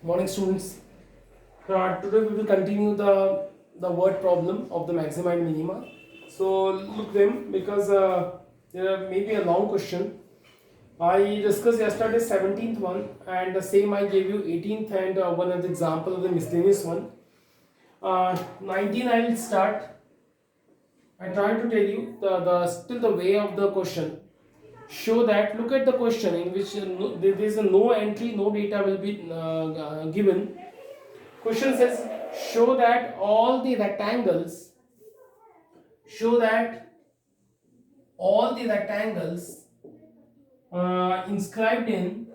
Morning, students. Today we will continue the word problem of the maxima and minima. So look them because there may be a long question. I discussed yesterday 17th one, and the same I gave you 18th and one of the example of the miscellaneous one. 19 I will start. I try to tell you the still the way of the question. Show that, look at the question in which there is a no entry, no data will be given. Question says, show that all the rectangles, show that all the rectangles inscribed in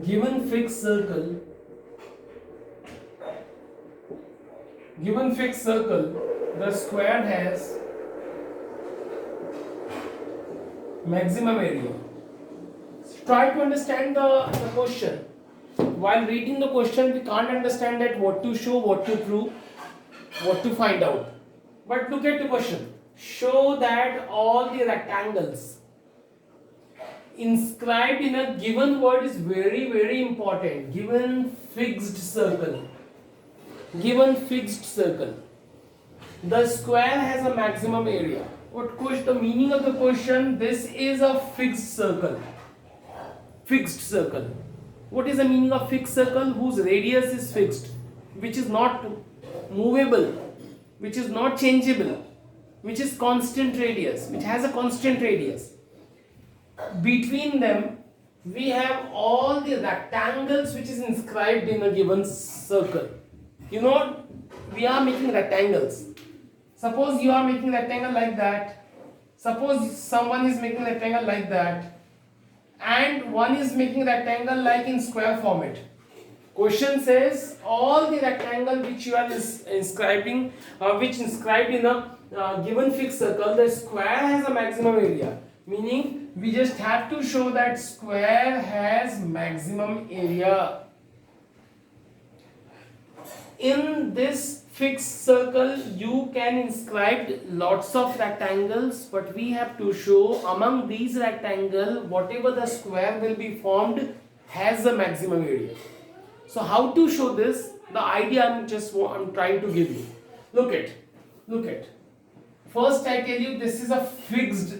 given fixed circle, the square has maximum area. Try to understand the question. While reading the question, we can't understand that what to show, what to prove, what to find out. But look at the question. Show that all the rectangles inscribed in a given word is very important. Given fixed circle. The square has a maximum area. The meaning of the question? This is a fixed circle. What is the meaning of fixed circle? Whose radius is fixed, which is not movable, which is not changeable, which is constant radius, which has a constant radius. Between them we have all the rectangles which is inscribed in a given circle. We are making rectangles. Suppose you are making rectangle like that. Suppose someone is making rectangle like that, and one is making rectangle like in square format. Question says all the rectangle which you are inscribing, which inscribed in a given fixed circle, the square has a maximum area. Meaning we just have to show that square has maximum area. In this fixed circle you can inscribe lots of rectangles, but we have to show among these rectangle whatever the square will be formed has a maximum area. So how to show this? The idea I'm trying to give you. Look at. First I tell you this is a fixed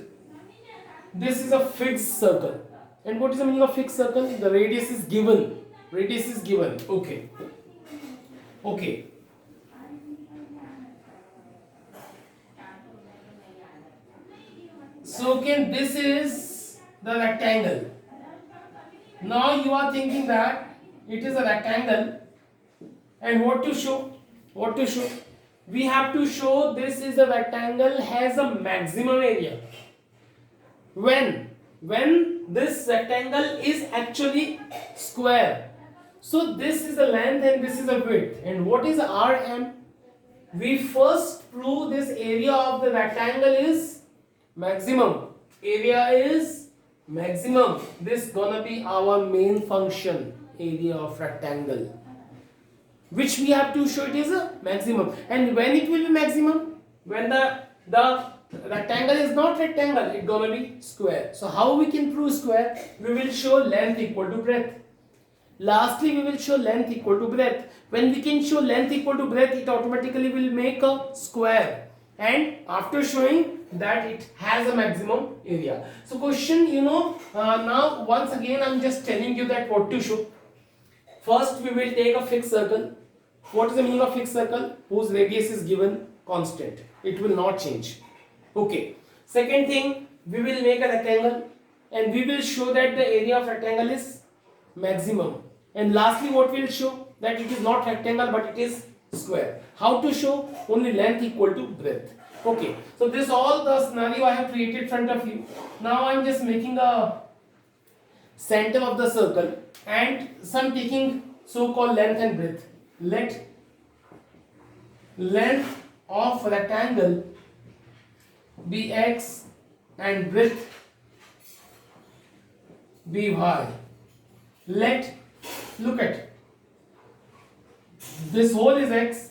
circle. And what is the meaning of fixed circle? The radius is given. Okay. So this is the rectangle. Now you are thinking that it is a rectangle, and what to show? We have to show this is a rectangle has a maximum area. When this rectangle is actually square. So this is the length and this is the width. And what is Rm? We first prove this area of the rectangle is maximum. Area is maximum. This gonna be our main function, area of rectangle, which we have to show it is a maximum. And when it will be maximum? When the rectangle is not rectangle, it's gonna be square. So how we can prove square? We will show length equal to breadth. Lastly, we will show length equal to breadth. When we can show length equal to breadth, it automatically will make a square. And after showing that it has a maximum area. So question, now once again I'm just telling you that what to show. First we will take a fixed circle. What is the meaning of fixed circle? Whose radius is given constant. It will not change. Okay. Second thing, we will make a rectangle and we will show that the area of rectangle is maximum. And lastly, what we will show? That it is not rectangle but it is square. How to show? Only length equal to breadth. Okay. So this all the scenario I have created in front of you. Now I am just making a center of the circle and some taking so-called length and breadth. Let length of rectangle be x and breadth be y. Look at this whole is x,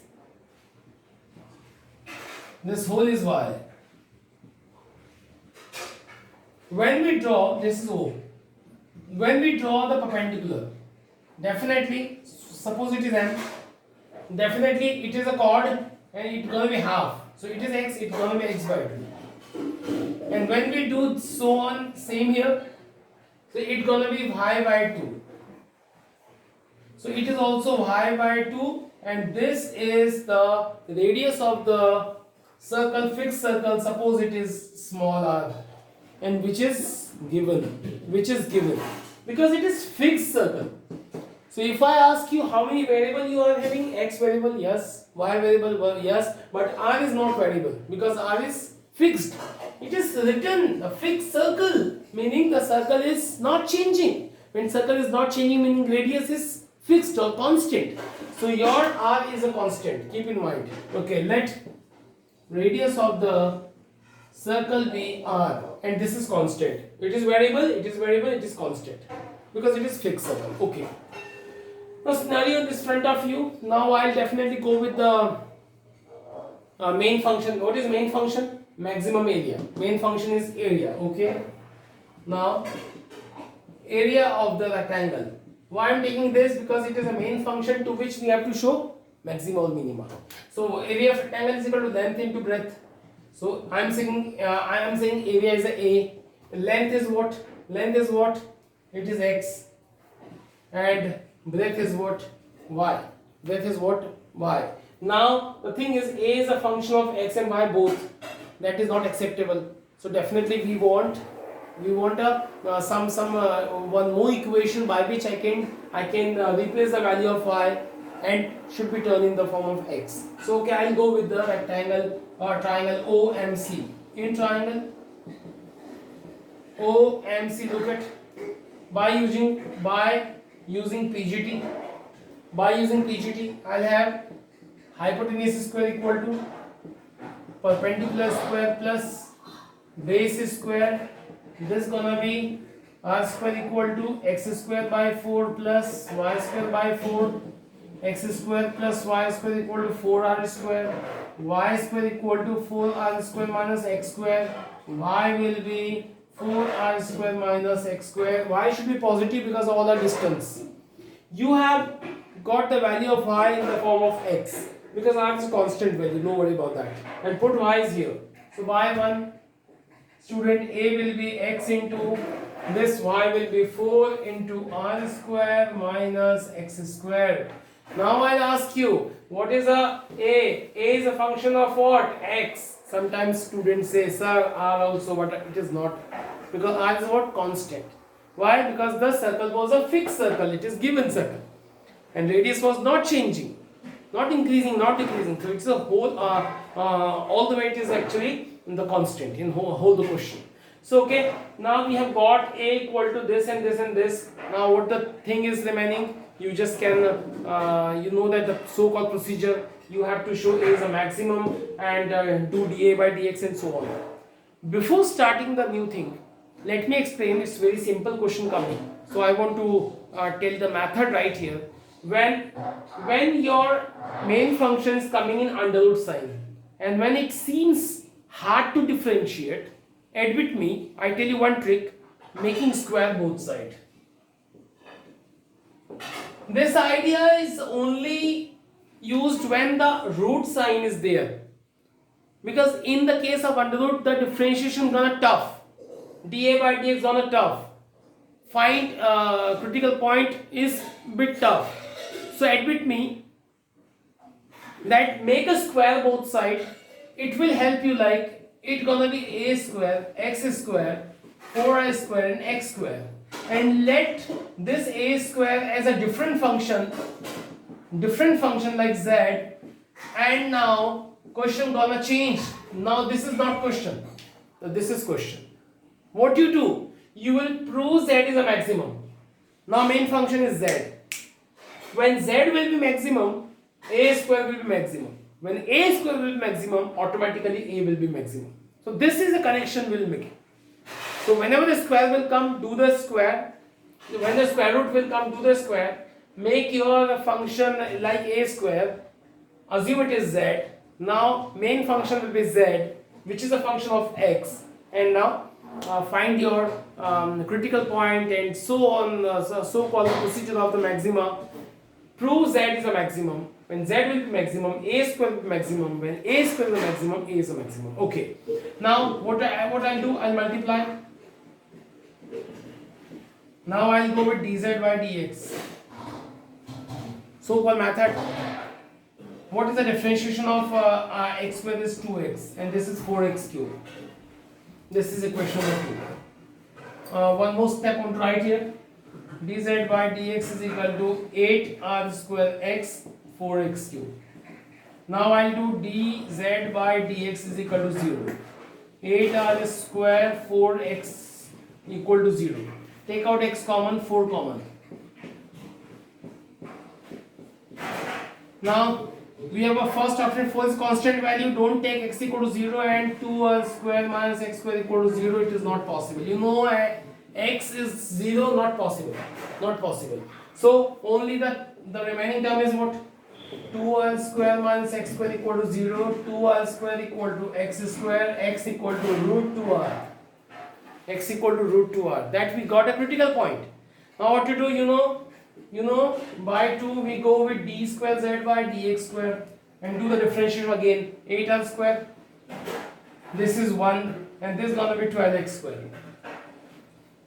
this whole is y. when we draw, this is O. When we draw the perpendicular, definitely, suppose it is M, definitely it is a chord and it's gonna be half. So it is X, it's gonna be X by 2. And when we do so on, same here, so it's gonna be Y by 2. So it is also Y by 2, and this is the radius of the circle, fixed circle, suppose it is small r, and which is given, because it is fixed circle. So if I ask you how many variable you are having, X variable, yes, Y variable, yes, but R is not variable because R is fixed. It is written a fixed circle, meaning the circle is not changing. When circle is not changing, meaning radius is fixed or constant. So your R is a constant, keep in mind. Okay, let radius of the circle be R, and this is constant. It is variable, it is constant because it is fixed circle. Okay. Now scenario is front of you. Now I'll definitely go with the main function. What is main function? Maximum area. Main function is area. Okay. Now area of the rectangle. Why I'm taking this? Because it is a main function to which we have to show maximum or minimum. So area of rectangle is equal to length into breadth. So I am saying area is a. Length is what? Length is what? It is x. And breadth is what? Y. Breadth is what? Y. Now the thing is, a is a function of x and y both. That is not acceptable. So definitely we want a one more equation by which I can replace the value of y and should be turned in the form of x. So okay, I'll go with the rectangle or triangle OMC. In triangle OMC, look at by using PGT. By using PGT, I'll have hypotenuse square equal to perpendicular square plus base square. This is gonna be r square equal to x square by 4 plus y square by 4. X square plus y square equal to 4r square. Y square equal to 4r square minus x square. Y will be 4r square minus x square. Y should be positive because all are distance. You have got the value of y in the form of x because r is a constant value, no worry about that. And put y is here. So y1, student, a will be x into this, y will be 4 into r square minus x square. Now I'll ask you, what is a? A is a function of what? X. Sometimes students say, sir, r also, but it is not, because r is what? Constant. Why? Because the circle was a fixed circle, it is given circle, and radius was not changing, not increasing, not decreasing. So it's a whole, all the way it is actually in the constant, in whole the question. So okay, now we have got a equal to this and this and this. Now what the thing is remaining? You just can, you know that the so-called procedure, you have to show a is a maximum and do dA by dx and so on. Before starting the new thing, let me explain. It's very simple question coming. So I want to tell the method right here. When your main function is coming in under root sign, and when it seems hard to differentiate, admit me, I tell you one trick, making square both sides. This idea is only used when the root sign is there, because in the case of under root, the differentiation is gonna tough, dA by dx gonna tough, find critical point is bit tough. So admit me that make a square both sides. It will help you, like it gonna be a square, x square, 4i square and x square, and let this a square as a different function like z, and now question gonna change. Now this is not question, this is question. What you do, you will prove z is a maximum. Now main function is z. When z will be maximum, a square will be maximum. When a square will be maximum, automatically a will be maximum. So this is a connection we will make. So whenever the square will come, do the square. When the square root will come, do the square. Make your function like a square. Assume it is z. Now main function will be z, which is a function of x. And now find your critical point and so on, so-called procedure of the maxima. Prove Z is a maximum. When Z will be maximum, A square will be maximum. When A square is a maximum, A is a maximum. Okay. Now what I'll do? I'll multiply. Now I'll go with dz by dx. So-called method. What is the differentiation of x square is 2x and this is 4x cube. This is equation number 2. One more step on right here. Dz by dx is equal to 8r square x 4x cube. Now I'll do dz by dx is equal to 0. 8r square 4x equal to 0. Take out x common, 4 common. Now we have a first option, 4 is constant value. Don't take x equal to 0 and 2 square minus x square equal to 0. It is not possible. You know x is 0, not possible. Not possible. So only the remaining term is what? 2 square minus x square equal to 0. 2 square equal to x square. X equal to root 2r. X equal to root 2r. That we got a critical point. Now what to do? You know, by 2 we go with d square z by dx square and do the differentiation again. 8r square. This is 1 and this is gonna be 12x square.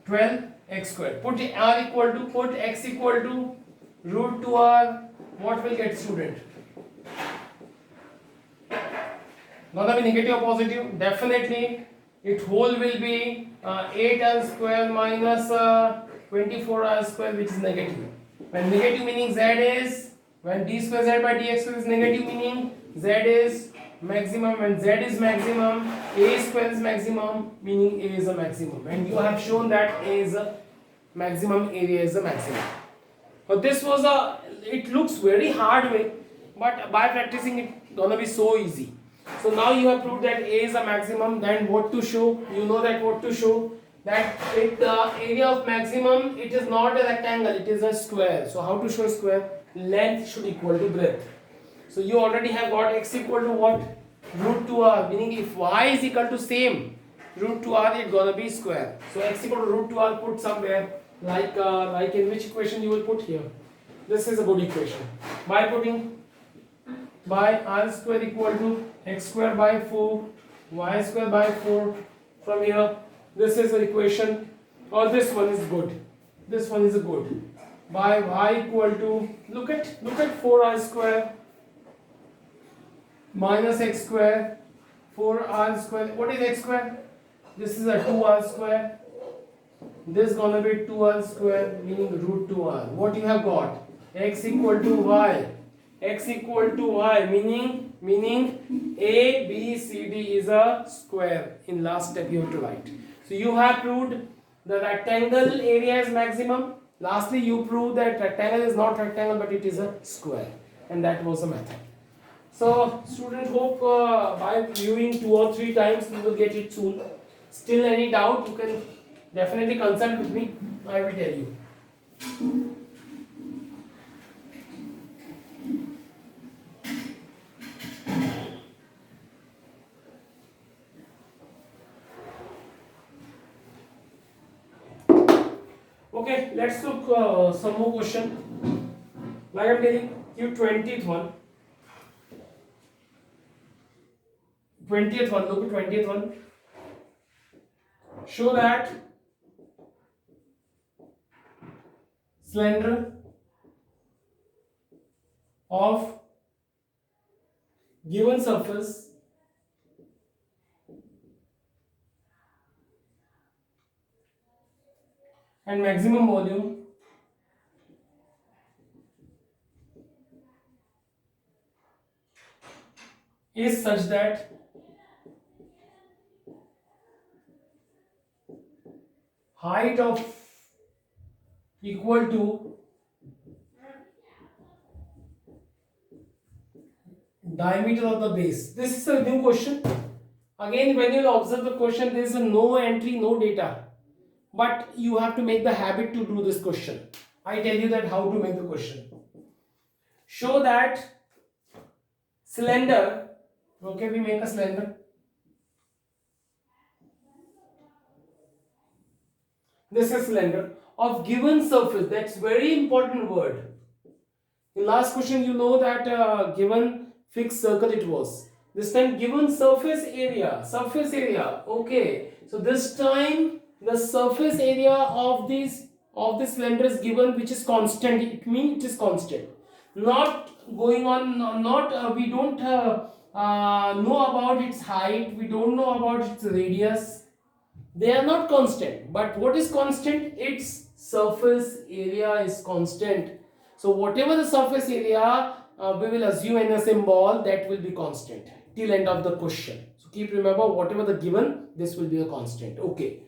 12x square. Put x equal to root 2r. What will get, student? Gonna be negative or positive? Definitely. Its whole will be 8r square minus 24r square, which is negative. When negative meaning z is, when d square z by dx square is negative meaning z is maximum. When z is maximum, a square is maximum, meaning a is a maximum. And you have shown that a is a maximum, area is a maximum. But this was it looks very hard way, but by practicing it gonna be so easy. So now you have proved that a is a maximum. Then what to show? You know that what to show? That the area of maximum, it is not a rectangle, it is a square. So how to show square? Length should equal to breadth. So you already have got x equal to what? Root 2r, meaning if y is equal to same root 2r, it's gonna be square. So x equal to root 2r, put somewhere like in which equation you will put here. This is a good equation. By r square equal to x square by 4, y square by 4. From here, this is an equation, or this one is good. This one is good. By y equal to, look at 4r square minus x square, 4r square. What is x square? This is a 2r square. This is gonna be 2r square, meaning root 2r. What you have got? X equal to y. X equal to y, meaning a, b, c, d is a square. In last step you have to write. So you have proved the rectangle area is maximum. Lastly, you prove that rectangle is not rectangle but it is a square, and that was the method. So students, hope by viewing 2 or 3 times you will get it soon. Still any doubt, you can definitely consult with me. I will tell you. Okay, let's look some more question. Like I'm telling you, 20th one. Look at 20th one. Show that slender of given surface and maximum volume is such that height of equal to diameter of the base. This is a new question. Again, when you observe the question, there is a no entry, no data. But you have to make the habit to do this question. I tell you that how to make the question. Show that cylinder, okay, we make a cylinder. This is cylinder of given surface. That's very important word. In last question, you know that given fixed circle it was. This time given surface area. Surface area. Okay. So this time the surface area of this cylinder is given, which is constant. It means it is constant. Not going on. Not we don't know about its height. We don't know about its radius. They are not constant. But what is constant? Its surface area is constant. So whatever the surface area, we will assume in a symbol that will be constant till end of the question. So keep remember, whatever the given, this will be a constant. Okay.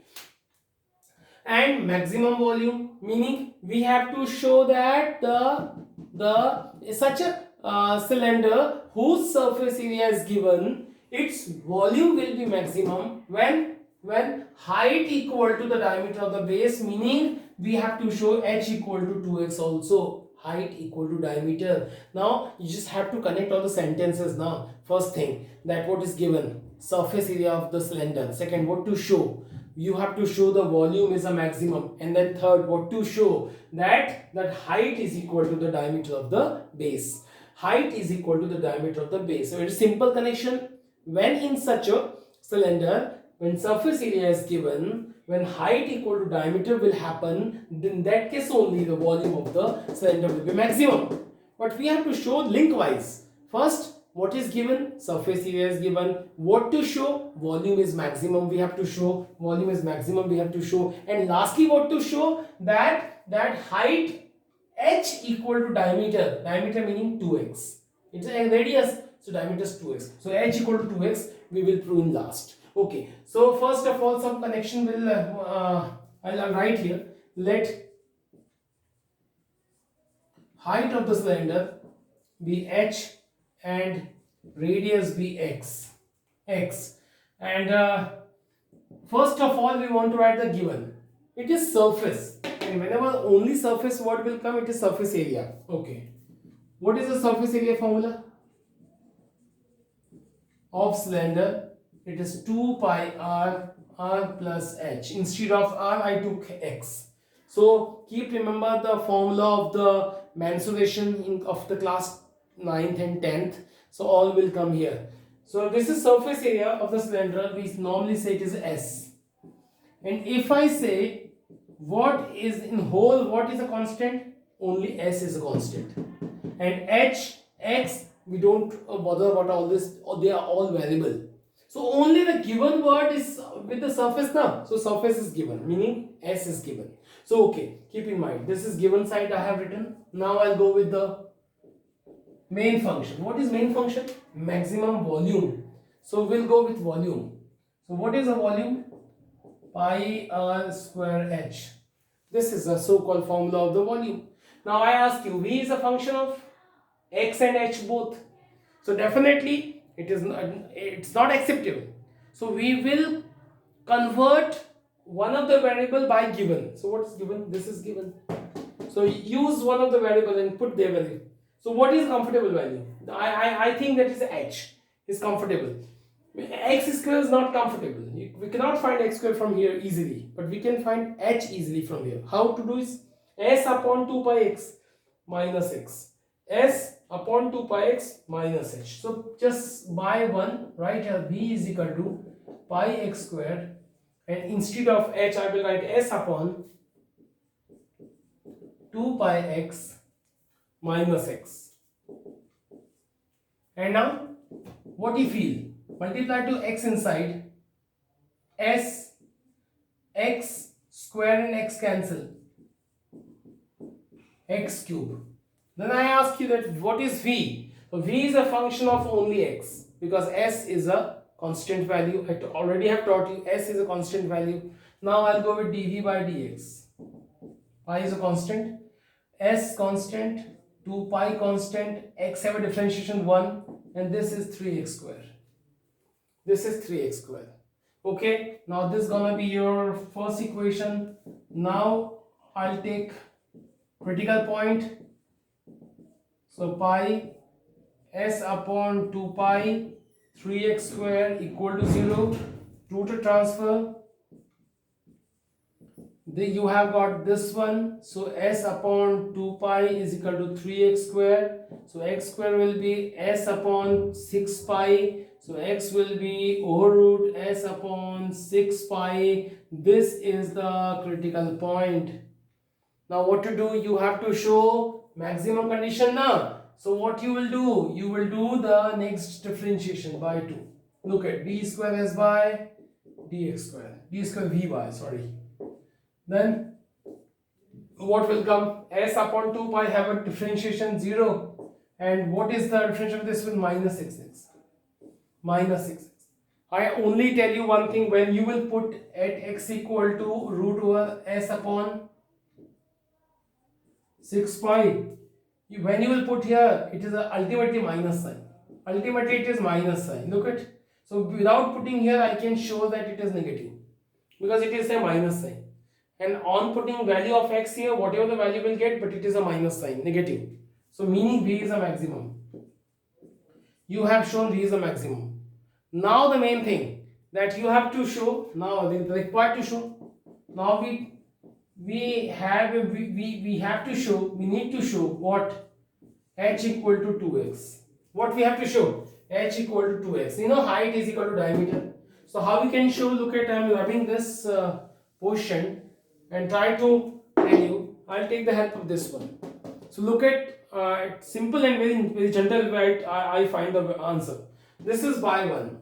And maximum volume, meaning we have to show that the such a cylinder whose surface area is given, its volume will be maximum when height equal to the diameter of the base, meaning we have to show h equal to 2x also. Height equal to diameter. Now you just have to connect all the sentences now. First thing, that what is given, surface area of the cylinder. Second, what to show, you have to show the volume is a maximum. And then third, what to show, that height is equal to the diameter of the base. Height is equal to the diameter of the base. So it is simple connection. When in such a cylinder, when surface area is given, when height equal to diameter will happen, then in that case only the volume of the cylinder will be maximum. But we have to show link wise. First, what is given, surface area is given. What to show, volume is maximum, we have to show. Volume is maximum, we have to show. And lastly, what to show, that height h equal to diameter. Diameter meaning 2x. It's a radius, so diameter is 2x. So h equal to 2x we will prove in last. Okay, so first of all, some connection will I'll write here. Let height of the cylinder be h and radius be x. And first of all, we want to write the given. It is surface, and whenever only surface word will come, it is surface area. Okay, what is the surface area formula of cylinder? It is 2 pi r plus h. Instead of r, I took x. So keep remember the formula of the mensuration of the class 9th and 10th. So all will come here. So this is surface area of the cylinder. We normally say it is S. And if I say what is in whole, what is a constant? Only S is a constant. And h, x, we don't bother about all this. They are all variable. So only the given word is with the surface now. So surface is given, meaning S is given. So okay, keep in mind, this is given side I have written. Now I'll go with the main function. What is main function? Maximum volume. So we'll go with volume. So what is the volume? Pi r square h. This is the so-called formula of the volume. Now I ask you, V is a function of x and h both. So definitely it's not acceptable. So we will convert one of the variable by given. So what is given? This is given. So use one of the variable and put their value. So what is comfortable value? I think that is h is comfortable. X square is not comfortable. We cannot find x square from here easily, but we can find h easily from here. How to do is s upon 2 pi x minus x. S upon 2 pi x minus h. So just by one, write here b is equal to pi x square, and instead of h I will write s upon 2 pi x minus x. And now what you feel? Multiply to x inside, s, x square and x cancel, x cube. Then I ask you that what is v? So v is a function of only x, because s is a constant value. I already have taught you s is a constant value. Now I'll go with dv by dx. Pi is a constant, s constant, 2 pi constant, x have a differentiation 1, and this is 3x square. This is 3x square. Okay, now this is gonna be your first equation. Now I'll take critical point. So pi s upon 2 pi 3x square equal to 0. Root transfer. You have got this one, so s upon 2 pi is equal to 3x square. So x square will be s upon 6 pi, so x will be over root s upon 6 pi. This is the critical point. Now what to do? You have to show maximum condition now. So what you will do? You will do the next differentiation by 2. Look at d square s by dx square, d square v by, sorry. Then what will come? S upon 2 pi have a differentiation 0. And what is the differentiation of this with minus 6x? Minus 6x. I only tell you one thing, when you will put at x equal to root over s upon 6 pi, when you will put here, it is ultimately minus sign. Ultimately it is minus sign. Look at. So without putting here, I can show that it is negative because it is a minus sign. And on putting value of x here, whatever the value will get, but it is a minus sign, negative. So meaning v is a maximum. You have shown v is a maximum. Now the main thing that you have to show, now the required to show, now we have to show, we need to show what? H equal to 2x. What we have to show? H equal to 2x. You know height is equal to diameter. So how we can show? Look at, I am rubbing this portion and try to tell you. I'll take the help of this one. So look at simple and very general way I find the answer. This is by 1.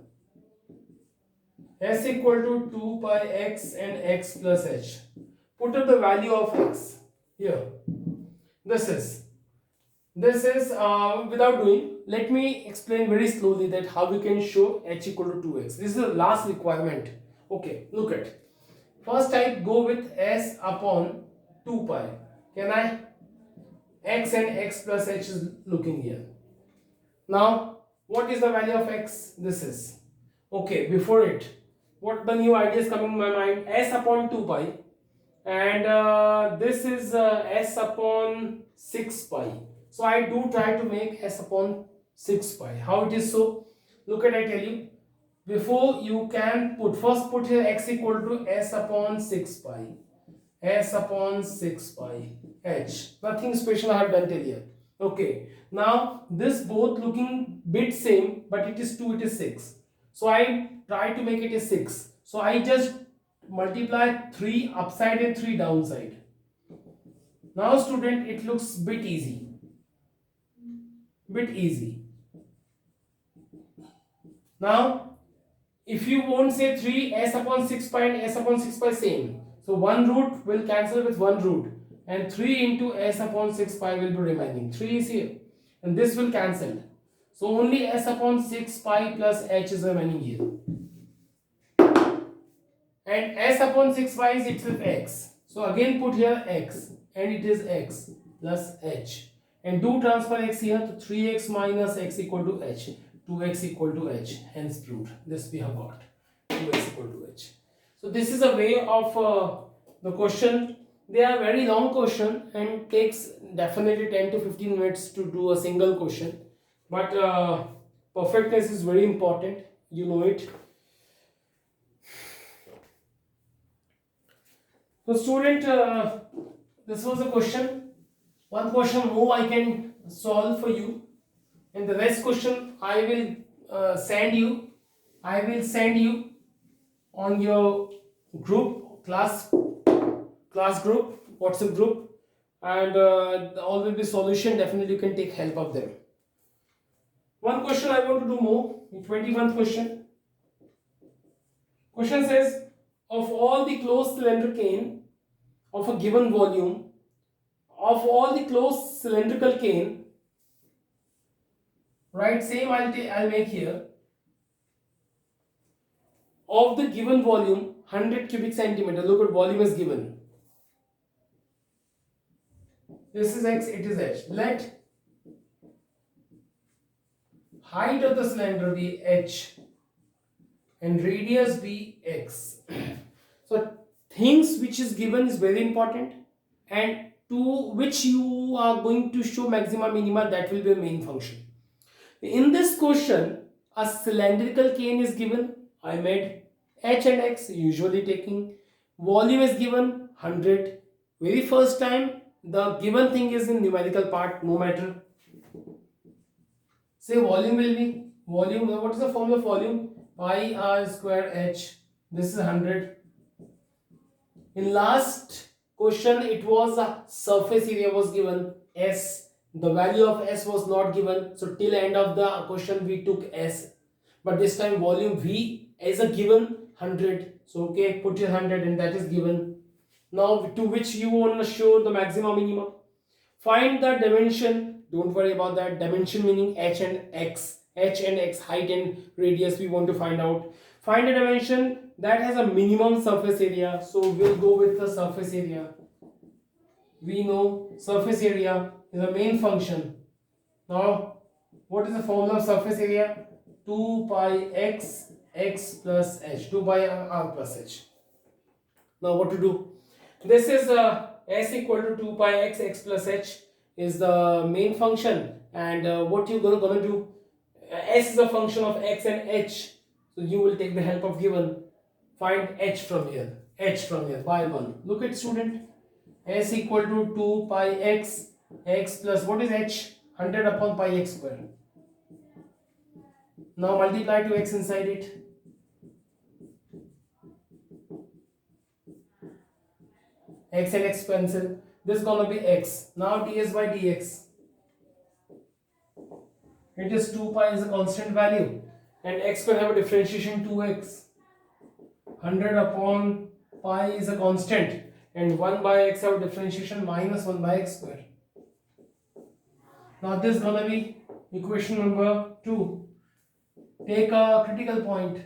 S equal to 2 pi x and x plus h. Put up the value of x here. This is without doing, let me explain very slowly that how we can show h equal to 2x. This is the last requirement. Okay, look at. First I go with s upon 2 pi. Can I? X and x plus h is looking here. Now, what is the value of x? This is. Okay, before it, what the new idea is coming in my mind? S upon 2 pi. And this is s upon 6 pi. So I do try to make s upon 6 pi. How it is so? Look at, I tell you. Before you can first put here x equal to s upon 6 pi. S upon 6 pi h. Nothing special I have done till here. Okay. Now this both looking bit same, but it is 2, it is 6. So I try to make it a 6. So I just multiply 3 upside and 3 downside. Now student, it looks bit easy. Bit easy. Now if you won't say 3 s upon 6 pi and s upon 6 pi same. So one root will cancel with one root. And 3 into s upon 6 pi will be remaining. 3 is here. And this will cancel. So only s upon 6 pi plus h is remaining here. And s upon 6 pi is itself x. So again put here x. And it is x plus h. And do transfer x here to 3x minus x equal to h. 2x equal to h. Hence proved. This we have got. 2x equal to h. So this is a way of the question. They are very long question and takes definitely 10 to 15 minutes to do a single question. But perfectness is very important. You know it. So student, this was a question. One question more I can solve for you. And the rest question I will send you. I will send you on your group, class group, WhatsApp group, and all will be solution. Definitely you can take help of them. One question I want to do more. 21st question. Question says, of all the closed cylinder cane of a given volume, of all the closed cylindrical cane, right? Same I'll make here. Of the given volume, 100 cubic centimeter. Look at volume is given. This is x, it is h. Let height of the cylinder be h and radius be x. So things which is given is very important, and to which you are going to show maxima minima, that will be a main function. In this question, a cylindrical cane is given. I made h and x, usually taking volume is given 100. Very first time the given thing is in numerical part, no matter. Say volume will be volume. What is the formula of volume? Pi r square h. This is 100. In last question, it was a surface area was given S. The value of S was not given. So till end of the question we took S. But this time volume V is a given 100. So okay, put your 100 and that is given. Now to which you want to show the maximum minimum. Find the dimension. Don't worry about that. Dimension meaning h and x. H and x, height and radius we want to find out. Find a dimension that has a minimum surface area. So we'll go with the surface area. We know surface area is a main function. Now, what is the formula of surface area? 2 pi x plus h. 2 pi r plus h. Now what to do? This is s equal to 2 pi x plus h is the main function, and what you're gonna do, s is a function of x and h, so you will take the help of given. Find h from here by 1. Look at student, s equal to 2 pi x plus what is h? 100 upon pi x square. Now multiply to x inside it. X and x cancel. This is gonna be x. Now ds by dx. It is 2 pi is a constant value, and x will have a differentiation 2x. 100 upon pi is a constant, and 1 by x have a differentiation minus 1 by x square. Now this is gonna be equation number 2. Take a critical point.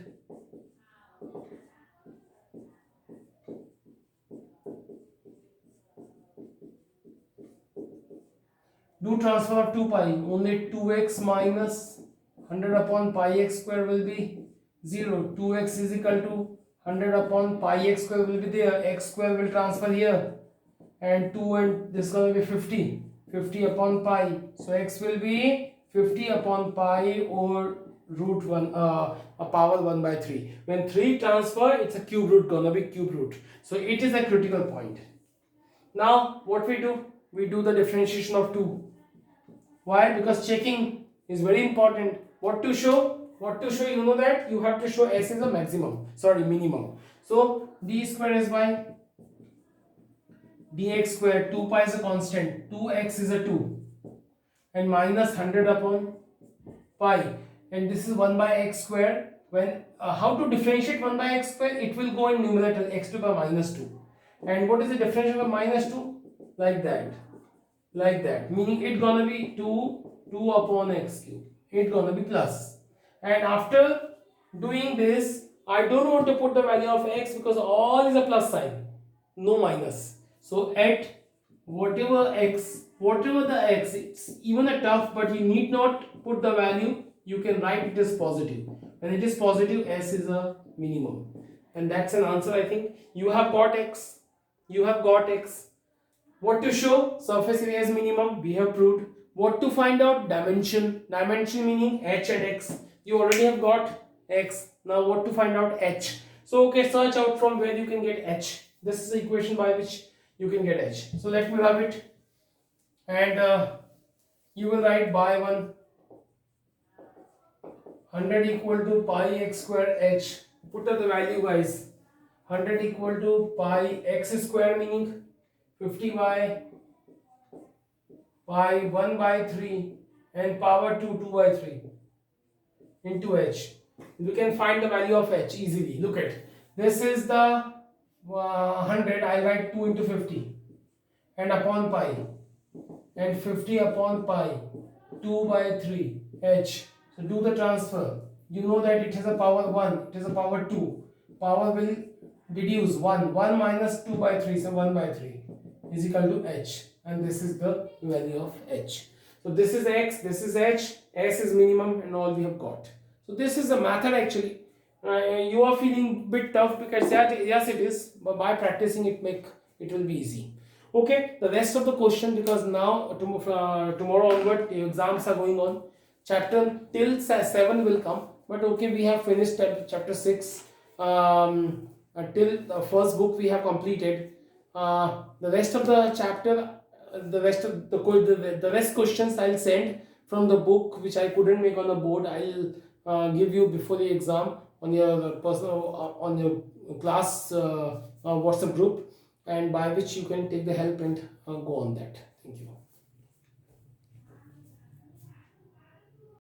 Do transfer of 2 pi, only 2x minus 100 upon pi x square will be 0. 2x is equal to 100 upon pi x square will be there. X square will transfer here, and 2 and this is going to be 50. 50 upon pi. So x will be 50 upon pi or root 1, a power 1 by 3. When 3 transfer, it's a cube root, gonna be cube root. So it is a critical point. Now what we do? We do the differentiation of 2. Why? Because checking is very important. What to show? You know that you have to show s is a minimum. So d square is by dx square. 2 pi is a constant, 2x is a 2, and minus 100 upon pi, and this is 1 by x square. When how to differentiate 1 by x square? It will go in numerator, x to the power minus 2. And what is the differentiation of minus 2? Like that, meaning it gonna be 2 upon x cube. It gonna be plus. And after doing this, I don't want to put the value of x because all is a plus sign, no minus. So at whatever the x, it's even a tough, but you need not put the value. You can write it as positive. When it is positive, s is a minimum, and that's an answer. I think you have got x. What to show? Surface area is minimum. We have proved. What to find out? Dimension. Dimension meaning h and x. You already have got x. Now what to find out? H. So okay, search out from where you can get h. This is the equation by which you can get h. So let me rub it, and you will write by 100 equal to pi x square h. Put up the value, guys. 100 equal to pi x square meaning 50 by pi 1 by 3 and power 2 by 3 into h. We can find the value of h easily. Look at this is the 100. I write 2 into 50 and upon pi, and 50 upon pi 2 by 3 h. So do the transfer. You know that it has a power 1, it is a power 2. Power will deduce 1 minus 2 by 3, so 1 by 3 is equal to h, and this is the value of h. So this is x, this is h, s is minimum, and all we have got. So this is the method actually. You are feeling bit tough because yes it is, but by practicing it will be easy. Okay, the rest of the question, because now tomorrow onward exams are going on. Chapter till 7 will come, but okay, we have finished chapter 6. till the first book we have completed. The rest of the chapter, the rest of the rest questions I'll send from the book which I couldn't make on the board. I'll give you before the exam on your personal on your class WhatsApp group, and by which you can take the help and go on that. Thank you.